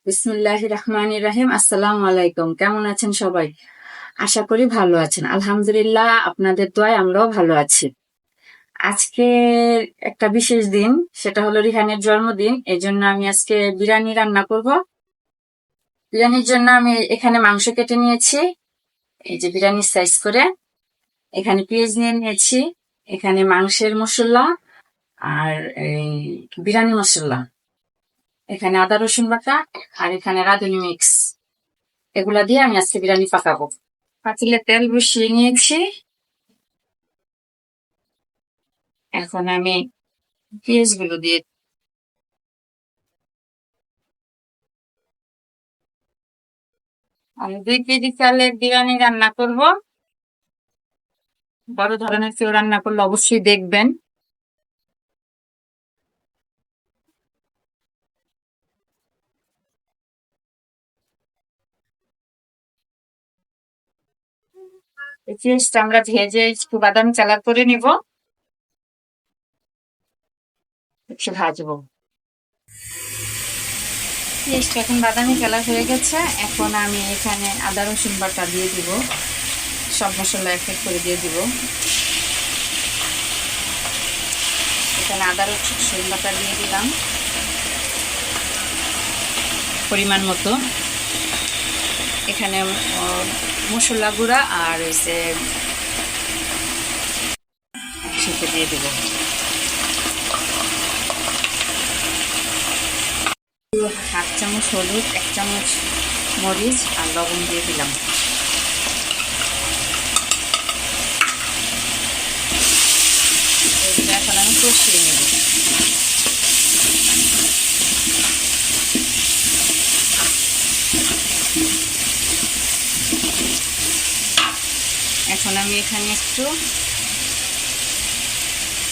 বিসমিল্লাহির রহমানির রহিম। আসসালামু আলাইকুম। কেমন আছেন সবাই? আশা করি ভালো আছেন। আলহামদুলিল্লাহ, আপনাদের দোয়ায় আমরাও ভালো আছি। আজকে একটা বিশেষ দিন, সেটা হলো রিহানের জন্মদিন। এই জন্য আমি আজকে বিরিয়ানি রান্না করব। বিরিয়ানির জন্য আমি এখানে মাংস কেটে নিয়েছি, এই যে বিরিয়ানির সাইজ করে। এখানে পেঁয়াজ নিয়ে নিয়েছি, এখানে মাংসের মশলা আর এই বিরিয়ানি মশলা, এখানে আদা রসুন বাটা, আর এখানে রাঁধুনি মিক্স। এগুলা দিয়ে আমি আজকে বিরিয়ানি পাকাবো। পাতিলে তেল বসিয়ে নিয়েছি। এখন আমি পেঁয়াজ গুলো দিয়ে, আমি 2 কেজি চালের বিরিয়ানি রান্না করব। বড় ধরনের কেউ রান্না করলে অবশ্যই দেখবেন। এই পেঁয়াজটা আমরা ভেজে একটু বাদামি কালার করে নিব, একটু ভাজবো। পেঁয়াজটা এখন বাদামি কালার হয়ে গেছে। এখন আমি এখানে আদা রসুন বাটা দিয়ে দিব, সব মশলা এক এক করে দিয়ে দিব। এখানে আদা রসুন বাটা দিয়ে দিলাম পরিমাণ মতো। এখানে মশলা গুঁড়া আর হচ্ছে একসাথে দিয়ে দেব। 1/2 চামচ হলুদ, 1 চামচ মরিচ আর লবণ দিয়ে দিলাম। এইটা এখন আমি কষিয়ে নেব। এখন আমি এখানে একটু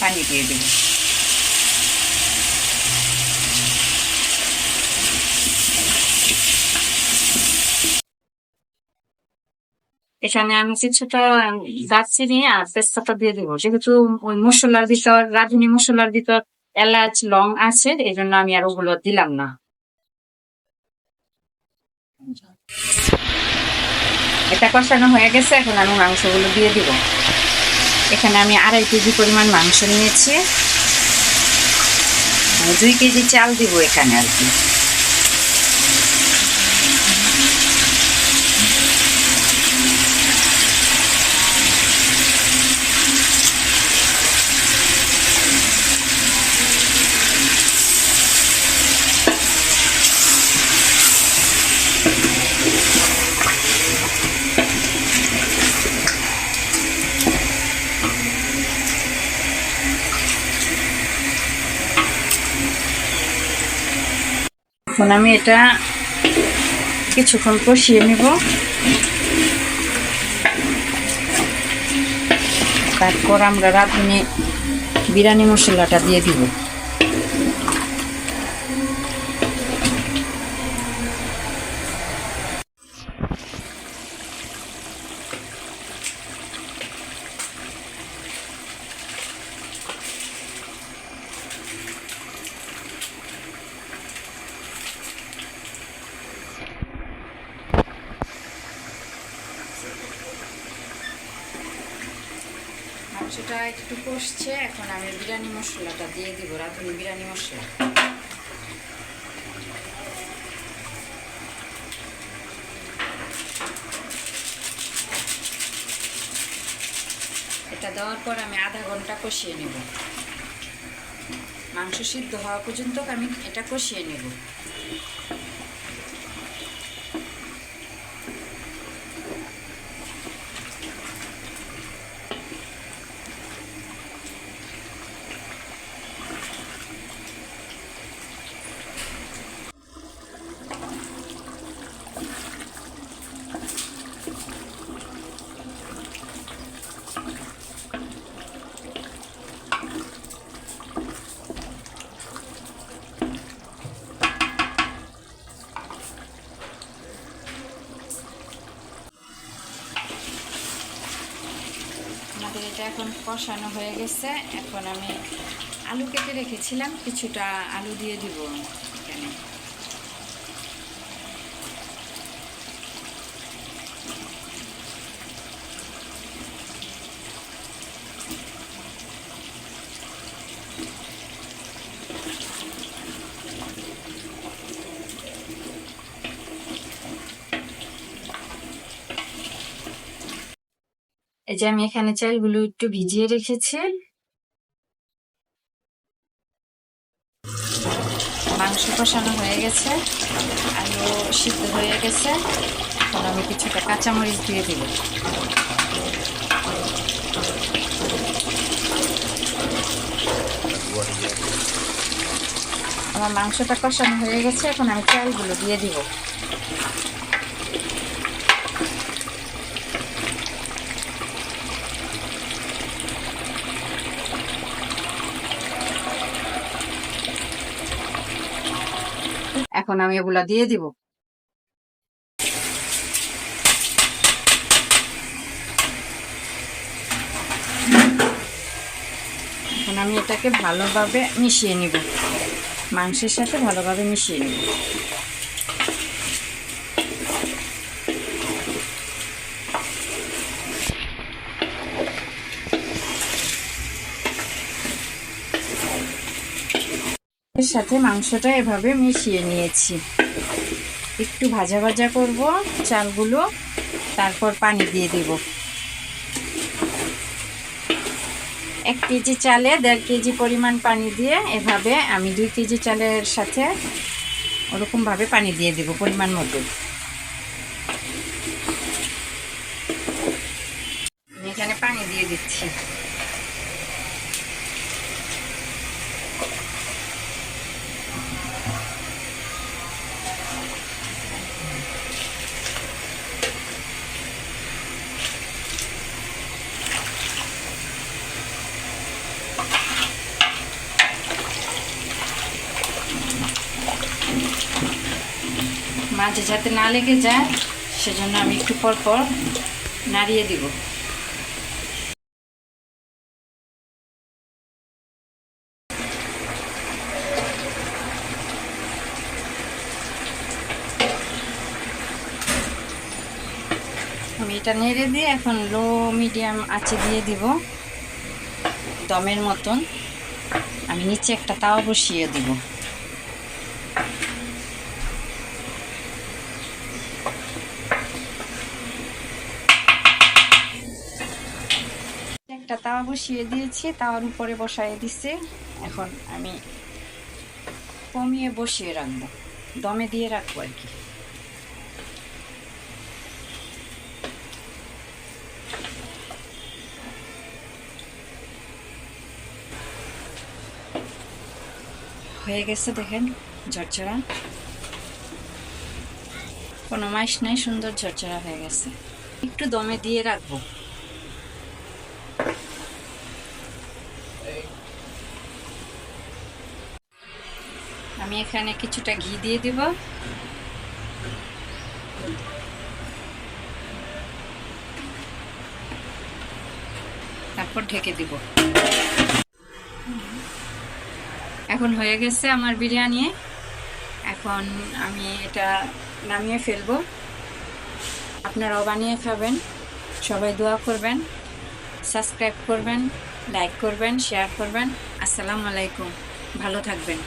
পানি দিয়ে দেব। এখানে আমি কিছুটা দারচিনি আর তেজপাতা দিয়ে দেবো, যেহেতু ওই মশলার ভিতর, রাঁধুনি মশলার ভিতর এলাচ লং আছে, এই জন্য আমি আর ওগুলো দিলাম না। এটা কষানো হয়ে গেছে, এখন আমি মাংসগুলো দিয়ে দিব। এখানে আমি 2.5 কেজি পরিমাণ মাংস নিয়েছি, 2 কেজি চাল দিব এখানে আর কি। এখন আমি এটা কিছুক্ষণ কষিয়ে নেব। তারপর আমরা রাঁধুনি বিরিয়ানি মশলাটা দিয়ে দিব। মাংসটা একটু কষছে, এখন আমি বিরিয়ানি মশলাটা দিয়ে দিব, রাঁধুনি বিরিয়ানি মশলা। এটা দেওয়ার পর আমি আধা ঘন্টা কষিয়ে নেব। মাংস সিদ্ধ হওয়া পর্যন্ত আমি এটা কষিয়ে নেব। আমাদের এটা এখন কষানো হয়ে গেছে। এখন আমি আলু কেটে রেখেছিলাম, কিছুটা আলু দিয়ে দিব এখানে। এই যে আমি এখানে চালগুলো একটু ভিজিয়ে রেখেছি। মাংস কষানো হয়ে গেছে, আলু সিদ্ধ হয়ে গেছে। এখন আমি কিছুটা কাঁচামরিচ দিয়ে দিব। আমার মাংসটা কষানো হয়ে গেছে, এখন আমি চালগুলো দিয়ে দিব। এখন আমি এগুলা দিয়ে দিব। এখন আমি এটাকে ভালোভাবে মিশিয়ে নিব, মাংসের সাথে ভালোভাবে মিশিয়ে নিব। এর সাথে মাংসটা এভাবে মিশিয়ে নিয়েছি। একটু ভাজা ভাজা করব চালগুলো, তারপর পানি দিয়ে দিব। 1 কেজি চালে 1.5 কেজি পরিমাণ পানি দিয়ে এভাবে আমি 2 কেজি চালের সাথে ওরকম ভাবে পানি দিয়ে দিব পরিমাণ মতো। আমি এখানে পানি দিয়ে দিচ্ছি। মাঝে যাতে না লেগে যায় সেজন্য আমি একটু পর পর নাড়িয়ে দিব। আমি এটা নেড়ে দিয়ে এখন লো মিডিয়াম আঁচে দিয়ে দিব দমের মতন। আমি নিচে একটা তাওয়া বসিয়ে দিব। একটা তাওয়া বসিয়ে দিয়েছি, তাওয়ার উপরে বসাই দিছি। এখন আমি কমিয়ে বসিয়ে রাখবো, দমে দিয়ে রাখবো আর কি। হয়ে গেছে দেখেন, ঝরঝরা, কোনো মাস নাই, সুন্দর ঝরঝরা হয়ে গেছে। একটু দমে দিয়ে রাখবো। আমি এখানে কিছুটা ঘি দিয়ে দিব। তারপর ঢেকে দিব। এখন হয়ে গেছে আমার বিরিয়ানি। এখন আমি এটা নামিয়ে ফেলবো। আপনারাও বানিয়ে খাবেন। সবাই দোয়া করবেন, সাবস্ক্রাইব করবেন, লাইক করবেন, শেয়ার করবেন। আসসালামু আলাইকুম, ভালো থাকবেন।